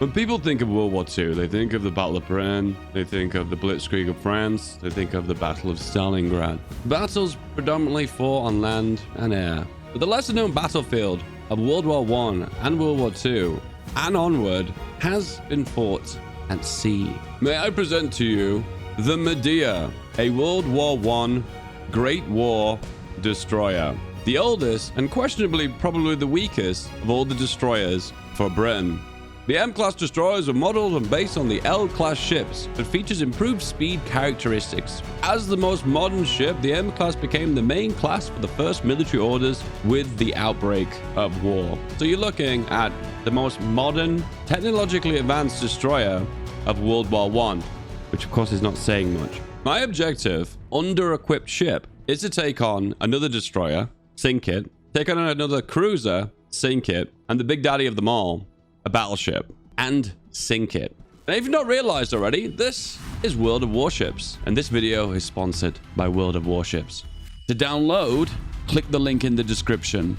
When people think of World War II, they think of the Battle of Britain, they think of the Blitzkrieg of France, they think of the Battle of Stalingrad. Battles predominantly fought on land and air. But the lesser-known battlefield of World War I and World War II and onward has been fought at sea. May I present to you the Medea, a World War I Great War destroyer. The oldest and questionably probably the weakest of all the destroyers for Britain. The M-class destroyers are modeled and based on the L-class ships, but features improved speed characteristics. As the most modern ship, the M-class became the main class for the first military orders with the outbreak of war. So you're looking at the most modern, technologically advanced destroyer of World War I, which of course is not saying much. My objective, under-equipped ship, is to take on another destroyer, sink it, take on another cruiser, sink it, and the big daddy of them all, a battleship, and sink it. And if you've not realized already, this is World of Warships, and this video is sponsored by World of Warships. To download, click the link in the description.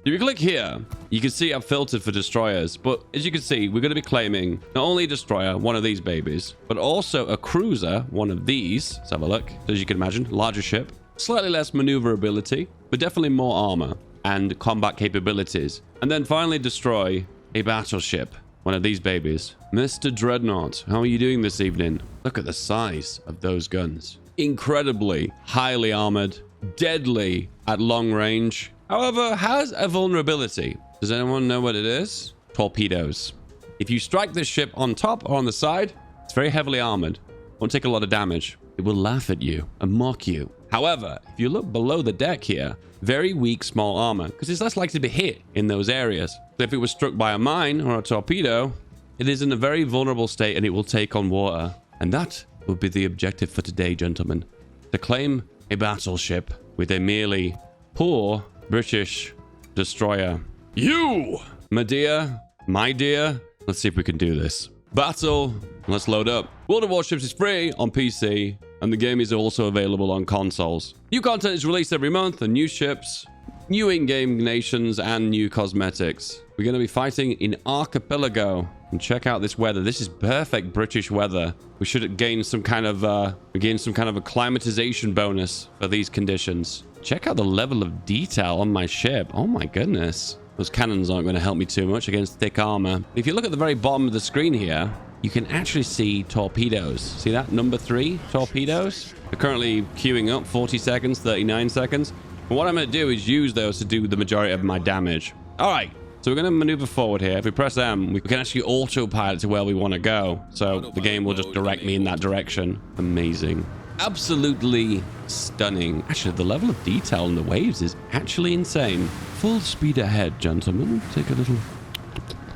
If you click here, you can see I've filtered for destroyers, but as you can see, we're going to be claiming not only a destroyer, one of these babies, but also a cruiser, one of these. Let's have a look. As you can imagine, larger ship, slightly less maneuverability, but definitely more armor and combat capabilities. And then finally destroy a battleship, one of these babies. Mr. Dreadnought, how are you doing this evening? Look at the size of those guns. Incredibly highly armored, deadly at long range. However, has a vulnerability. Does anyone know what it is? Torpedoes. If you strike this ship on top or on the side, it's very heavily armored. Won't take a lot of damage. It will laugh at you and mock you. However, if you look below the deck here, very weak small armor, because it's less likely to be hit in those areas. So if it was struck by a mine or a torpedo, it is in a very vulnerable state and it will take on water. And that will be the objective for today, gentlemen. To claim a battleship with a merely poor British destroyer. You, Medea, my dear, let's see if we can do this. Battle, let's load up. World of Warships is free on PC, and the game is also available on consoles. New content is released every month, and new ships, new in-game nations, and new cosmetics. We're going to be fighting in Archipelago. And check out this weather. This is perfect British weather. We should gain some kind of acclimatization bonus for these conditions. Check out the level of detail on my ship. Oh my goodness. Those cannons aren't going to help me too much against thick armor. If you look at the very bottom of the screen here, you can actually see torpedoes. See that? Number 3 torpedoes. They're currently queuing up 40 seconds, 39 seconds. And what I'm going to do is use those to do the majority of my damage. All right. So we're going to maneuver forward here. If we press M, we can actually autopilot to where we want to go. So the game will just direct me in that direction. Amazing. Absolutely stunning. Actually, the level of detail in the waves is actually insane. Full speed ahead, gentlemen. Take a little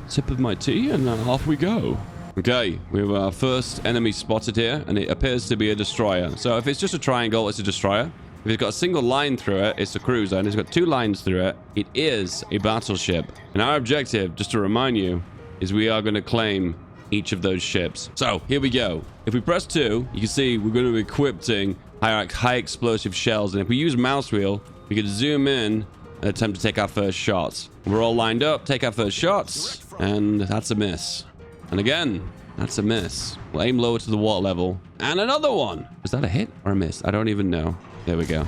sip of my tea and off we go. Okay, we have our first enemy spotted here, and it appears to be a destroyer. So if it's just a triangle, it's a destroyer. If it's got a single line through it, it's a cruiser, and it's got 2 lines through it, it is a battleship. And our objective, just to remind you, is we are going to claim each of those ships. So here we go. If we press 2, you can see we're going to be equipping high explosive shells, and if we use mouse wheel, we can zoom in and attempt to take our first shots. We're all lined up, take our first shots, and that's a miss. And again, that's a miss. We'll aim lower to the water level, and another one. Was that a hit or a miss? I don't even know. There we go.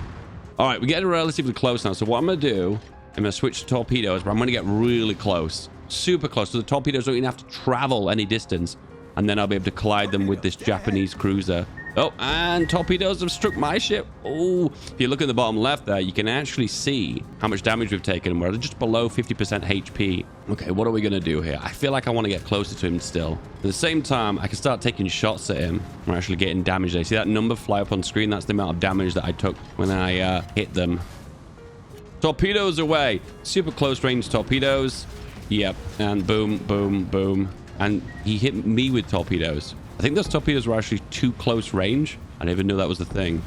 All right, we're getting relatively close now. So what I'm going to do, I'm going to switch to torpedoes, but I'm going to get really close. Super close. So the torpedoes don't even have to travel any distance. And then I'll be able to collide them with this Japanese cruiser. Oh, and torpedoes have struck my ship. Oh, if you look at the bottom left there, you can actually see how much damage we've taken. We're just below 50% HP. Okay, what are we going to do here? I feel like I want to get closer to him still. At the same time, I can start taking shots at him. We're actually getting damage there. See that number fly up on screen? That's the amount of damage that I took when I hit them. Torpedoes away. Super close range torpedoes. Yep, and boom, boom, boom. And he hit me with torpedoes. I think those torpedoes were actually too close range. I didn't even know that was the thing.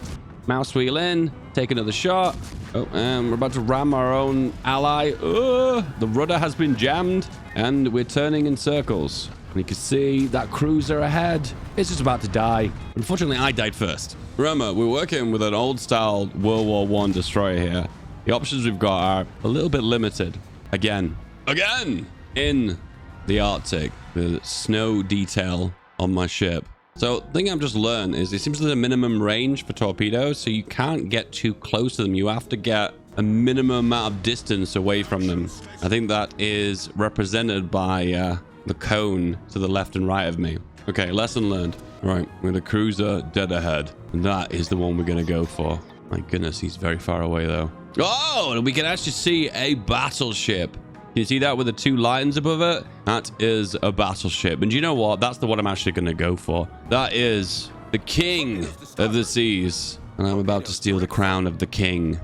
Mouse wheel in, take another shot. Oh, and we're about to ram our own ally. The rudder has been jammed, and we're turning in circles. And you can see that cruiser ahead. It's just about to die. Unfortunately, I died first. Remember, we're working with an old-style World War I destroyer here. The options we've got are a little bit limited. Again, in the Arctic. the snow detail on my ship. So the thing I've just learned is there seems to be a minimum range for torpedoes, so you can't get too close to them. You have to get a minimum amount of distance away from them. I think that is represented by the cone to the left and right of me. Okay, lesson learned. All right, with a cruiser dead ahead. And that is the one we're going to go for. My goodness, he's very far away though. Oh, and we can actually see a battleship. Can you see that with the two lines above it? That is a battleship. And you know what? That's the one I'm actually going to go for. That is the king of the seas. And I'm about to steal the crown of the king.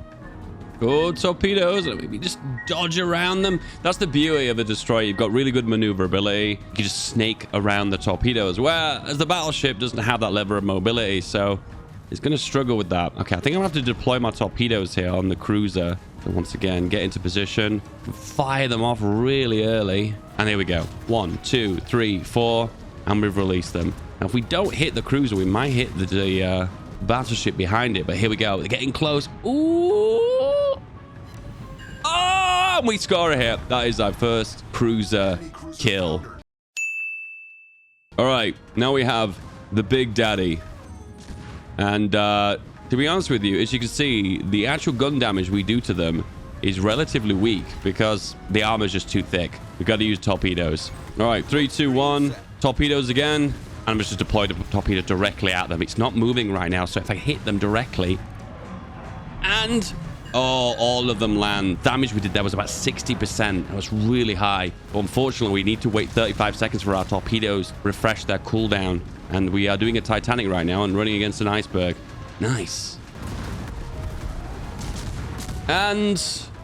Good torpedoes. Maybe just dodge around them. That's the beauty of a destroyer. You've got really good maneuverability. You can just snake around the torpedoes. Whereas the battleship doesn't have that level of mobility. So it's going to struggle with that. Okay, I think I'm going to have to deploy my torpedoes here on the cruiser. So once again, get into position. Fire them off really early. And here we go. 1, 2, 3, 4. And we've released them. Now, if we don't hit the cruiser, we might hit the battleship behind it. But here we go. They're getting close. Ooh. Oh, and we score a hit. That is our first cruiser kill. All right. Now we have the Big Daddy. And to be honest with you, as you can see, the actual gun damage we do to them is relatively weak because the armor is just too thick. We've got to use torpedoes. All right, 3, 2, 1. Torpedoes again. And I'm just deployed a torpedo directly at them. It's not moving right now, so if I hit them directly... And... Oh, all of them land. Damage we did there was about 60%. That was really high. But unfortunately, we need to wait 35 seconds for our torpedoes to refresh their cooldown. And we are doing a Titanic right now and running against an iceberg. Nice. And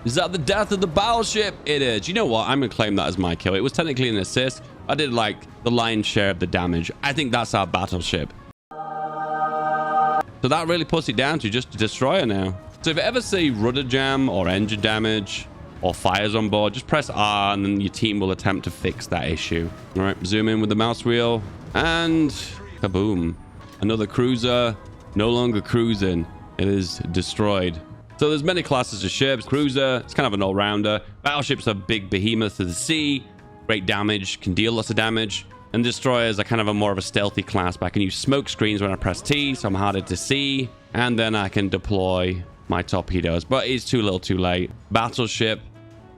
is that the death of the battleship? It is. You know what? I'm going to claim that as my kill. It was technically an assist. I did like the lion's share of the damage. I think that's our battleship. So that really puts it down to just a destroyer now. So if you ever see rudder jam or engine damage or fires on board, just press R and then your team will attempt to fix that issue. All right, zoom in with the mouse wheel and kaboom. Another cruiser, no longer cruising. It is destroyed. So there's many classes of ships. Cruiser, it's kind of an all-rounder. Battleships are big behemoths of the sea. Great damage, can deal lots of damage. And destroyers are kind of a more of a stealthy class. But I can use smoke screens when I press T, so I'm harder to see. And then I can deploy my torpedoes, but it's too little too late. Battleship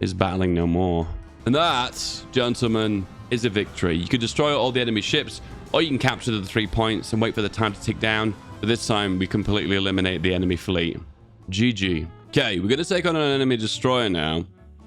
is battling no more. And that, gentlemen, is a victory. You could destroy all the enemy ships, or you can capture the 3 points and wait for the time to tick down. But this time, we completely eliminate the enemy fleet. GG. Okay, we're going to take on an enemy destroyer now.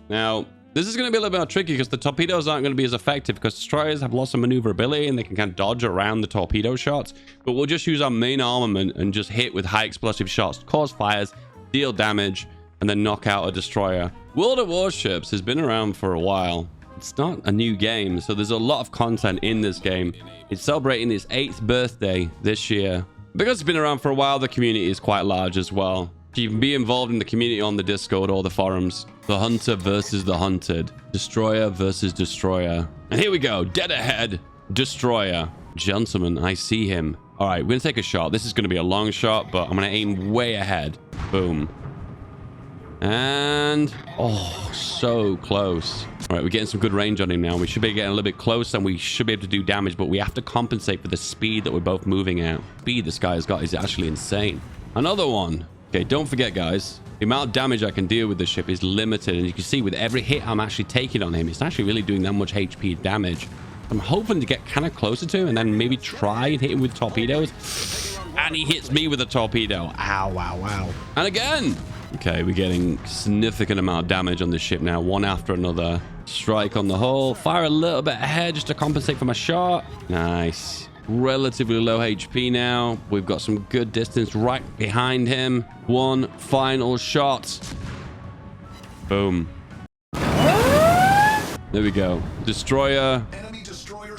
Now, this is going to be a little bit more tricky because the torpedoes aren't going to be as effective because destroyers have lots of maneuverability and they can kind of dodge around the torpedo shots. But we'll just use our main armament and just hit with high explosive shots, cause fires, deal damage, and then knock out a destroyer. World of Warships has been around for a while. It's not a new game, so there's a lot of content in this game. It's celebrating its 8th birthday this year. Because it's been around for a while, the community is quite large as well. You can be involved in the community on the Discord or the forums. The hunter versus the hunted. Destroyer versus destroyer. And here we go. Dead ahead. Destroyer. Gentlemen, I see him. All right, we're going to take a shot. This is going to be a long shot, but I'm going to aim way ahead. Boom. And... oh, so close. All right, we're getting some good range on him now. We should be getting a little bit close, and we should be able to do damage, but we have to compensate for the speed that we're both moving at. Speed this guy has got is actually insane. Another one. Okay, don't forget, guys. The amount of damage I can deal with this ship is limited, and you can see with every hit I'm actually taking on him, it's actually really doing that much HP damage. I'm hoping to get kind of closer to him and then maybe try and hit him with torpedoes. And he hits me with a torpedo. Ow, wow, wow. And again. Okay, we're getting significant amount of damage on this ship now, one after another. Strike on the hull. Fire a little bit ahead just to compensate for my shot. Nice. Relatively low HP now. We've got some good distance right behind him. One final shot. Boom. There we go. Destroyer.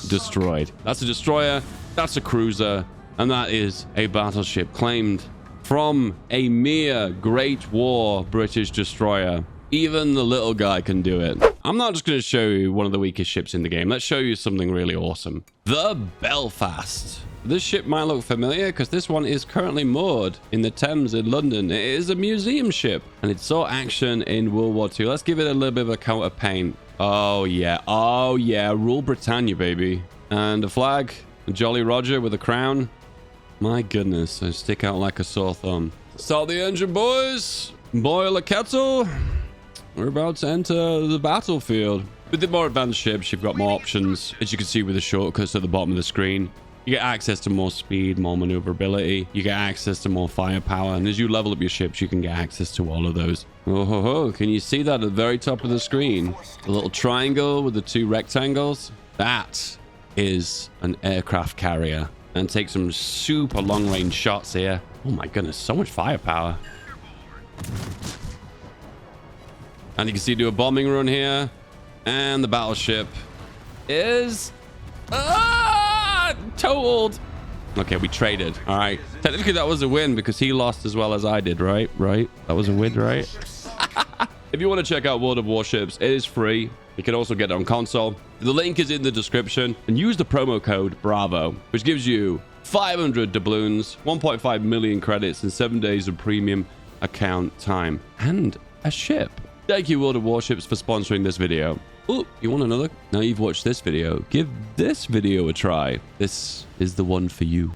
Destroyed. That's a destroyer. That's a cruiser. And that is a battleship claimed from a mere Great War British destroyer. Even the little guy can do it. I'm not just going to show you one of the weakest ships in the game. Let's show you something really awesome. The Belfast. This ship might look familiar because this one is currently moored in the Thames in London. It is a museum ship and it saw action in World War II. Let's give it a little bit of a coat of paint. Oh, yeah. Oh, yeah. Rule Britannia, baby. And a flag. A Jolly Roger with a crown. My goodness. I stick out like a sore thumb. Start the engine, boys. Boil a kettle. We're about to enter the battlefield. With the more advanced ships, you've got more options. As you can see with the shortcuts at the bottom of the screen. You get access to more speed, more maneuverability. You get access to more firepower. And as you level up your ships, you can get access to all of those. Oh, ho, ho. Can you see that at the very top of the screen? The little triangle with the 2 rectangles? That is an aircraft carrier. And take some super long-range shots here. Oh my goodness, so much firepower. And you can see do a bombing run here. And the battleship is... totaled. Okay, we traded. All right. Technically, that was a win because he lost as well as I did, right? Right? That was a win, right? If you want to check out World of Warships, it is free. You can also get it on console. The link is in the description. And use the promo code BRAVO, which gives you 500 doubloons, 1.5 million credits, and 7 days of premium account time. And a ship. Thank you, World of Warships, for sponsoring this video. Oh, you want another? Now you've watched this video, give this video a try. This is the one for you.